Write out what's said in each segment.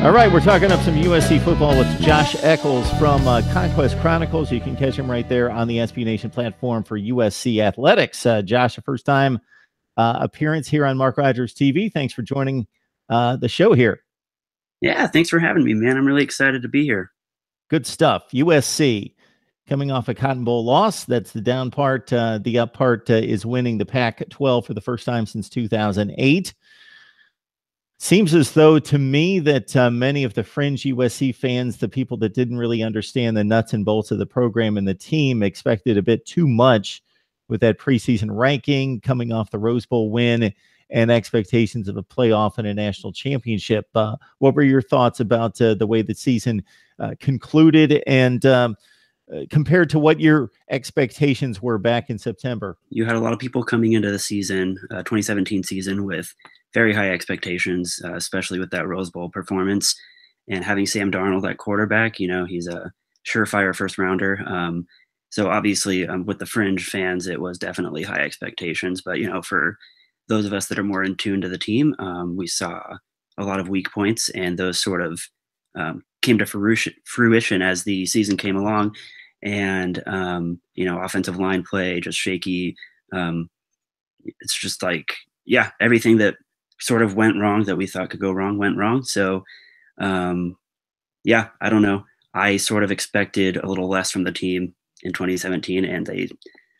All right, we're talking up some USC football with Josh Eccles from Conquest Chronicles. You can catch him right there on the SB Nation platform for USC Athletics. Josh, a first-time appearance here on Mark Rogers TV. Thanks for joining the show here. Yeah, thanks for having me, man. I'm really excited to be here. Good stuff. USC coming off a Cotton Bowl loss. That's the down part. The up part is winning the Pac-12 for the first time since 2008. Seems as though to me that many of the fringe USC fans, the people that didn't really understand the nuts and bolts of the program and the team, expected a bit too much with that preseason ranking coming off the Rose Bowl win and expectations of a playoff and a national championship. What were your thoughts about the way the season concluded and compared to what your expectations were back in September? You had a lot of people coming into the season, 2017 season, with very high expectations, especially with that Rose Bowl performance. And having Sam Darnold at quarterback, you know, he's a surefire first rounder. So obviously with the fringe fans, it was definitely high expectations. But, you know, for those of us that are more in tune to the team, we saw a lot of weak points, and those sort of came to fruition as the season came along. And, you know, offensive line play, just shaky. It's just like, yeah, everything that sort of went wrong that we thought could go wrong went wrong. So, yeah, I don't know. I sort of expected a little less from the team in 2017, and they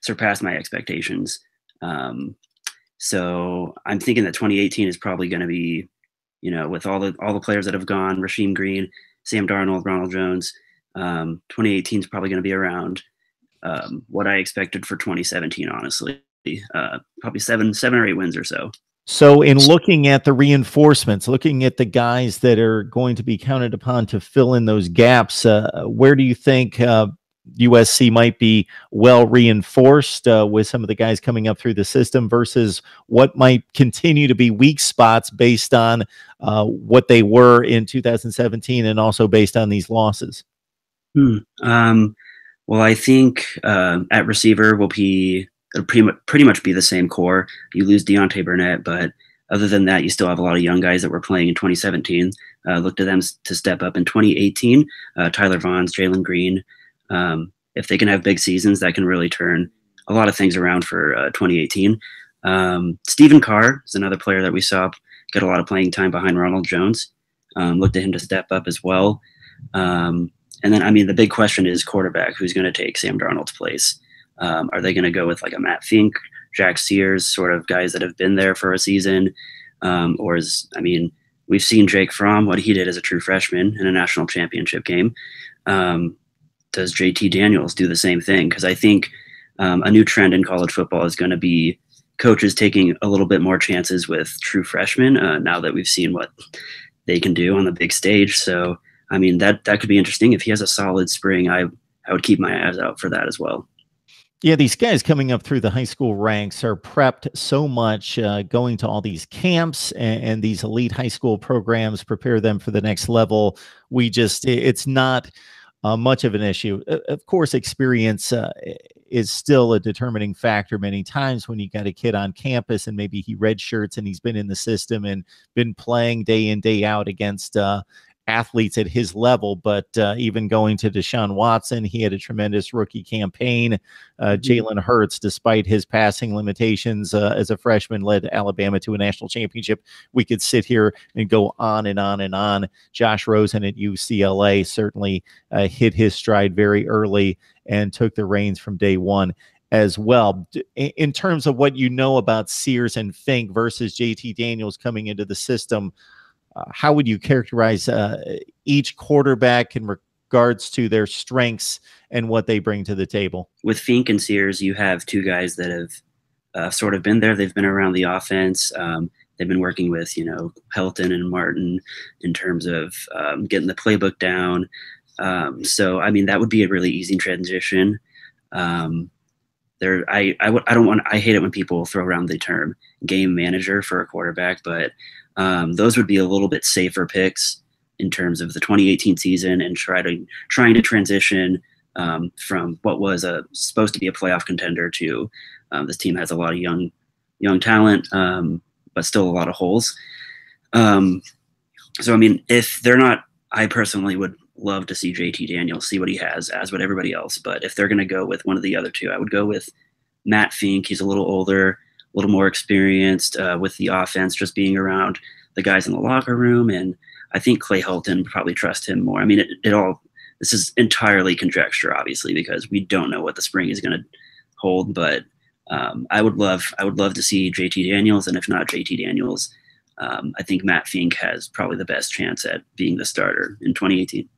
surpassed my expectations. So I'm thinking that 2018 is probably going to be, you know, with all the players that have gone, Rasheem Green, Sam Darnold, Ronald Jones, 2018 is probably going to be around what I expected for 2017, honestly. Probably seven or 8 wins or so. So in looking at the reinforcements, looking at the guys that are going to be counted upon to fill in those gaps, where do you think USC might be well reinforced with some of the guys coming up through the system versus what might continue to be weak spots based on what they were in 2017 and also based on these losses? Well, I think at receiver will be pretty much be the same core. You lose Deontay Burnett, but other than that, you still have a lot of young guys that were playing in 2017. Look to them to step up in 2018. Tyler Vaughns, Jalen Green. If they can have big seasons, that can really turn a lot of things around for 2018. Stephen Carr is another player that we saw get a lot of playing time behind Ronald Jones. Look to him to step up as well. And then, I mean, the big question is quarterback. Who's going to take Sam Darnold's place? Are they going to go with like a Matt Fink, Jack Sears, sort of guys that have been there for a season? Or I mean, we've seen Jake Fromm, what he did as a true freshman in a national championship game. Does JT Daniels do the same thing? Because I think a new trend in college football is going to be coaches taking a little bit more chances with true freshmen now that we've seen what they can do on the big stage. So, I mean, that could be interesting. If he has a solid spring, I would keep my eyes out for that as well. Yeah, these guys coming up through the high school ranks are prepped so much, going to all these camps and these elite high school programs prepare them for the next level. It's not much of an issue. Of course, experience is still a determining factor many times when you got a kid on campus and maybe he redshirts and he's been in the system and been playing day in, day out against athletes at his level. But even going to Deshaun Watson, he had a tremendous rookie campaign. Jalen Hurts, despite his passing limitations as a freshman, led Alabama to a national championship. We could sit here and go on and on and on. Josh Rosen at UCLA certainly hit his stride very early and took the reins from day one as well. In terms of what you know about Sears and Fink versus JT Daniels coming into the system, how would you characterize each quarterback in regards to their strengths and what they bring to the table? With Fink and Sears, you have two guys that have sort of been there. They've been around the offense. They've been working with, you know, Helton and Martin in terms of getting the playbook down. So, I mean, that would be a really easy transition. I hate it when people throw around the term game manager for a quarterback, but those would be a little bit safer picks in terms of the 2018 season and trying to transition from what was supposed to be a playoff contender to this team has a lot of young talent, but still a lot of holes. So, I mean, if they're not, I personally would love to see JT Daniels, see what he has, as would everybody else. But if they're going to go with one of the other two, I would go with Matt Fink. He's a little older, a little more experienced with the offense, just being around the guys in the locker room. And I think Clay Helton would probably trust him more. I mean, this is entirely conjecture, obviously, because we don't know what the spring is going to hold. But I would love to see JT Daniels, and if not JT Daniels, I think Matt Fink has probably the best chance at being the starter in 2018.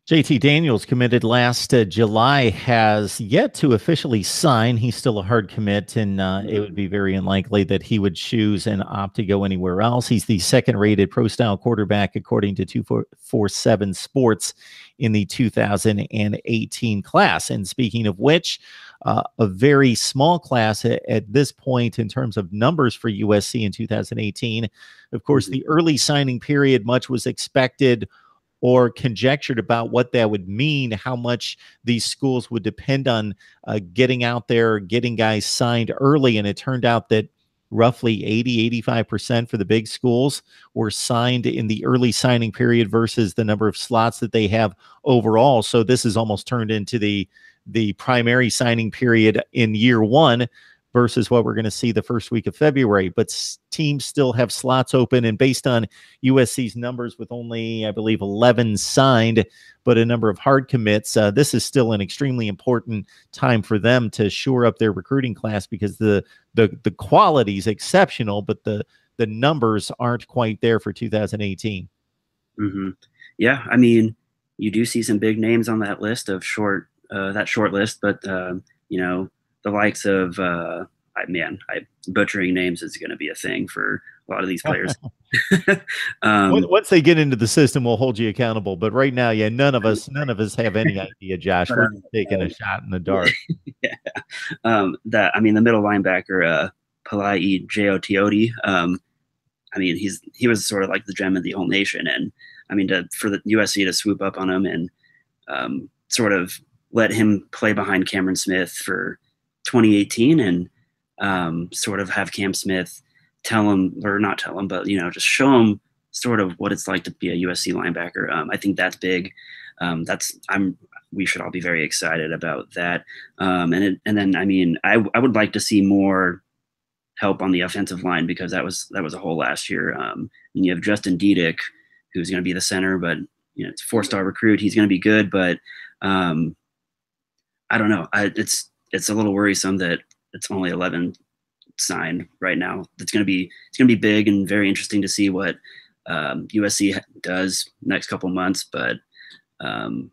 JT Daniels committed last July, has yet to officially sign. He's still a hard commit, and it would be very unlikely that he would choose and opt to go anywhere else. He's the second-rated pro-style quarterback, according to 247 Sports, in the 2018 class. And speaking of which, a very small class at this point in terms of numbers for USC in 2018. Of course, the early signing period, much was expected or conjectured about what that would mean, how much these schools would depend on getting out there, getting guys signed early. And it turned out that roughly 85% for the big schools were signed in the early signing period versus the number of slots that they have overall. So this has almost turned into the primary signing period in year one versus what we're going to see the first week of February. But teams still have slots open. And based on USC's numbers, with only, I believe, 11 signed, but a number of hard commits, this is still an extremely important time for them to shore up their recruiting class, because the quality is exceptional, but the numbers aren't quite there for 2018. Mm-hmm. Yeah, I mean, you do see some big names on that list of that short list, but you know, the likes of butchering names is going to be a thing for a lot of these players. Once they get into the system, we'll hold you accountable. But right now, yeah, none of us have any idea, Josh. We're just taking a shot in the dark. Yeah. The middle linebacker, Palai Jotiote, I mean, he was sort of like the gem of the whole nation. And I mean, for the USC to swoop up on him and sort of let him play behind Cameron Smith for 2018, and sort of have Cam Smith tell him, or not tell him, but, you know, just show him sort of what it's like to be a USC linebacker. I think that's big. We should all be very excited about that. And then, I mean, I would like to see more help on the offensive line, because that was a hole last year. And you have Justin Diedick, who's going to be the center, but, you know, it's a 4-star recruit. He's going to be good, but I don't know. It's a little worrisome that it's only 11 signed right now. It's going to be big and very interesting to see what USC does next couple months. But it's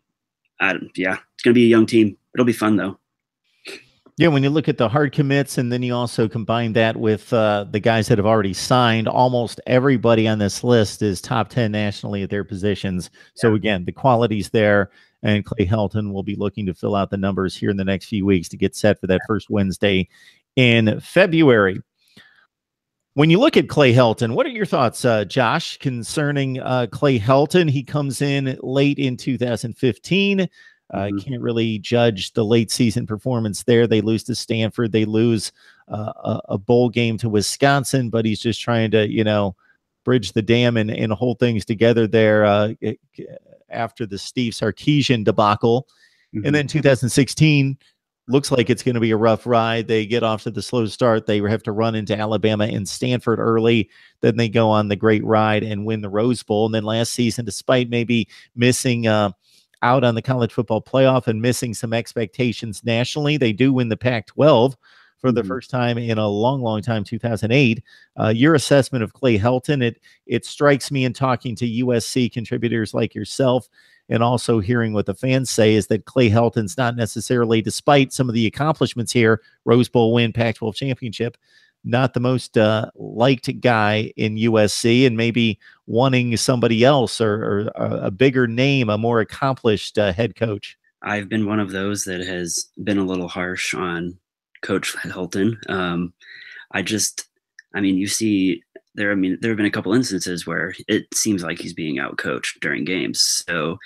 going to be a young team. It'll be fun though. Yeah, when you look at the hard commits, and then you also combine that with the guys that have already signed, almost everybody on this list is top 10 nationally at their positions. Yeah. So again, the quality's there, and Clay Helton will be looking to fill out the numbers here in the next few weeks to get set for that first Wednesday in February. When you look at Clay Helton, what are your thoughts, Josh, concerning Clay Helton? He comes in late in 2015. Can't really judge the late season performance there. They lose to Stanford. They lose a bowl game to Wisconsin, but he's just trying to, you know, bridge the dam and hold things together there after the Steve Sarkisian debacle. And then 2016 looks like it's going to be a rough ride. They get off to the slow start. They have to run into Alabama and Stanford early. Then they go on the great ride and win the Rose Bowl. And then last season, despite maybe missing out on the college football playoff and missing some expectations nationally, they do win the Pac-12 for the first time in a long, long time, 2008. Your assessment of Clay Helton, it strikes me in talking to USC contributors like yourself, and also hearing what the fans say, is that Clay Helton's not necessarily, despite some of the accomplishments here, Rose Bowl win, Pac-12 championship, not the most liked guy in USC, and maybe wanting somebody else or a bigger name, a more accomplished head coach. I've been one of those that has been a little harsh on Coach Helton. You see there have been a couple instances where it seems like he's being outcoached during games. So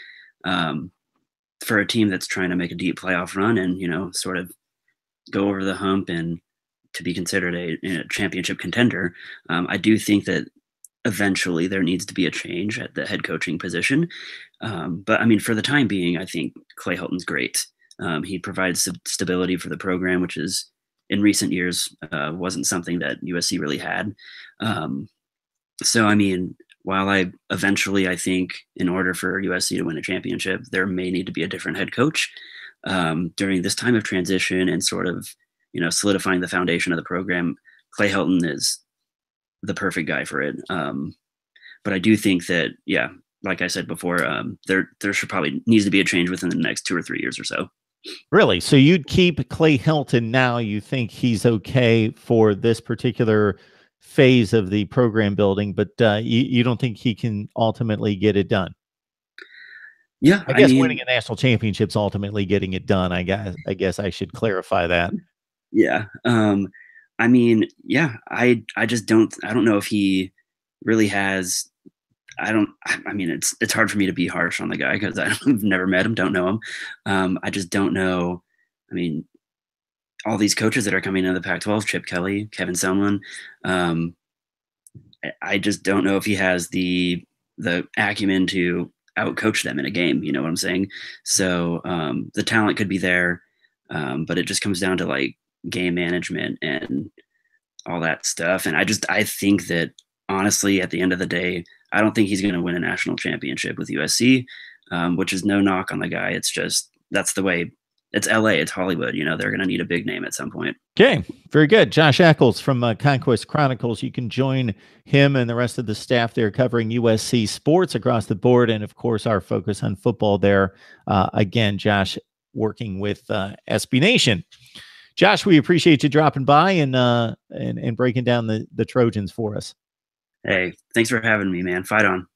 for a team that's trying to make a deep playoff run and, you know, sort of go over the hump and to be considered a championship contender, I do think that eventually there needs to be a change at the head coaching position. But I mean, for the time being, I think Clay Helton's great. He provides stability for the program, which is in recent years wasn't something that USC really had. So, I mean, while I think in order for USC to win a championship, there may need to be a different head coach during this time of transition and sort of, solidifying the foundation of the program. Clay Helton is the perfect guy for it. But I do think that, yeah, like I said before, there should probably needs to be a change within the next 2 or 3 years or so. Really? So you'd keep Clay Helton now? You think he's okay for this particular phase of the program building, but you don't think he can ultimately get it done? Yeah, I guess winning a national championship is ultimately getting it done. I guess I should clarify that. Yeah. I mean, yeah, I don't know if he really has. I mean, it's hard for me to be harsh on the guy because I've never met him, don't know him. I just don't know. I mean, all these coaches that are coming into the Pac-12, Chip Kelly, Kevin Sumlin, I just don't know if he has the acumen to outcoach them in a game. You know what I'm saying? So the talent could be there, but it just comes down to like game management and all that stuff. And I think that honestly, at the end of the day, I don't think he's going to win a national championship with USC, which is no knock on the guy. It's just that's the way. It's LA, it's Hollywood. They're going to need a big name at some point. Okay, very good. Josh Eccles from Conquest Chronicles. You can join him and the rest of the staff there covering USC sports across the board, and of course our focus on football there. Again, Josh working with SB Nation. Josh, we appreciate you dropping by and breaking down the Trojans for us. Hey, thanks for having me, man. Fight on.